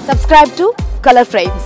Subscribe to Color Frames.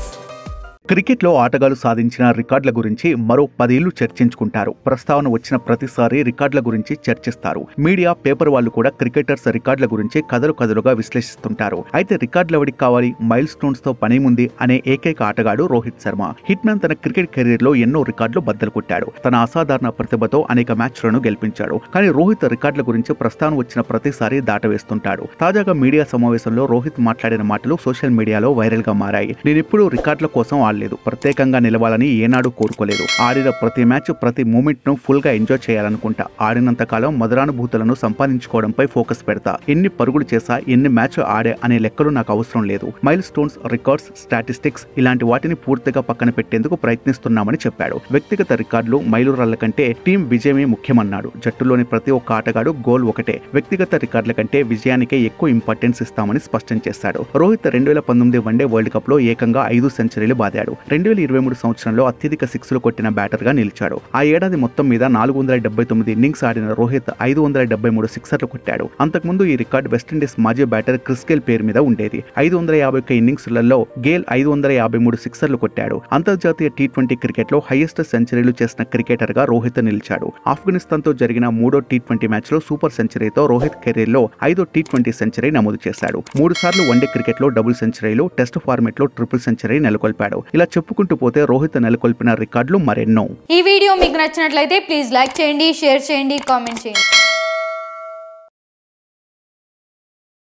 క్రికెట్లో ఆటగాళ్లు సాధించిన రికార్డుల గురించి మరో 10 ఏళ్లు చర్చించుకుంటారు. ప్రస్తావన వచ్చిన ప్రతిసారి రికార్డుల గురించి చర్చిస్తారు. మీడియా, పేపర్ వాళ్ళు కూడా క్రికెటర్స్ రికార్డుల గురించి కథలుగా విశ్లేషిస్తుంటారు. అయితే రికార్డులు ఎవరికి కావాలి, మైల్ స్టోన్స్ తో పనేముంది అనే ఏకైక ఆటగాడు రోహిత్ శర్మ. హిట్ మ్యాన్ తన క్రికెట్ కెరీర్ లో ఎన్నో రికార్డులు బద్దలు కొట్టాడు. తన అసాధారణ ప్రతిభతో అనేక మ్యాచ్లను గెలిపించాడు. కానీ రోహిత్ రికార్డుల గురించి ప్రస్తావన వచ్చిన ప్రతిసారి దాటవేస్తుంటాడు. తాజాగా మీడియా సమావేశంలో రోహిత్ మాట్లాడిన మాటలు సోషల్ మీడియాలో వైరల్ గా మారాయి. నేనెప్పుడూ రికార్డుల కోసం ప్రత్యేకంగా నిలవాలని ఏనాడు కోరుకోలేదు. ఆడిన ప్రతి మ్యాచ్, ప్రతి మూమెంట్ ను ఫుల్ గా ఎంజాయ్ చేయాలనుకుంటా. ఆడినంత కాలం మధురానుభూతులను సంపాదించుకోవడంపై ఫోకస్ పెడతా. ఎన్ని పరుగులు చేసా, ఎన్ని మ్యాచ్ ఆడే అనే లెక్కలు నాకు అవసరం లేదు. మైల్ స్టోన్స్, రికార్డ్స్, స్టాటిస్టిక్స్ ఇలాంటి వాటిని పూర్తిగా పక్కన పెట్టేందుకు ప్రయత్నిస్తున్నామని చెప్పాడు. వ్యక్తిగత రికార్డులు, మైలురాళ్ల కంటే టీం విజయమే ముఖ్యమన్నాడు. జట్టులోని ప్రతి ఒక్క ఆటగాడు గోల్ ఒకటే. వ్యక్తిగత రికార్డుల కంటే విజయానికే ఎక్కువ ఇంపార్టెన్స్ ఇస్తామని స్పష్టం చేశాడు. రోహిత్ 2019 వన్డే వరల్డ్ కప్ లో ఏకంగా 5 సెంచరీలు బాదాడు. 2023 సంవత్సరంలో అత్యధిక సిక్స్లు కొట్టిన బ్యాటర్ గా నిలిచాడు. ఆ ఏడాది మొత్తం మీద 479 ఇన్నింగ్స్ ఆడిన రోహిత్ 573 సిక్సర్లు కొట్టాడు. అంతకుముందు ఈ రికార్డు వెస్టిండీస్ మాజీ బ్యాటర్ క్రిస్ గేల్ పేరు మీద ఉండేది. 551 ఇన్నింగ్స్లలో గేల్ 553 సిక్సర్లు కొట్టాడు. అంతర్జాతీయ T20 క్రికెట్ లో హైయెస్ట్ సెంచరీలు చేసిన క్రికెటర్ గా రోహిత్ నిలిచాడు. ఆఫ్ఘనిస్తాన్ తో జరిగిన 3వ T20 మ్యాచ్ లో సూపర్ సెంచరీతో రోహిత్ కెరీర్ లో 5వ T20 సెంచరీ నమోదు చేశాడు. 3 సార్లు వన్డే క్రికెట్ లో డబుల్ సెంచరీలు, టెస్ట్ ఫార్మేట్ లో ట్రిపుల్ సెంచరీ నెలకొల్పాడు. ఇలా చెప్పుకుంటూ పోతే రోహిత్ నెలకొల్పిన రికార్డులు మరెన్నో. ఈ వీడియో మీకు నచ్చినట్లయితే ప్లీజ్ లైక్ చేయండి, షేర్ చేయండి, కామెంట్ చేయండి.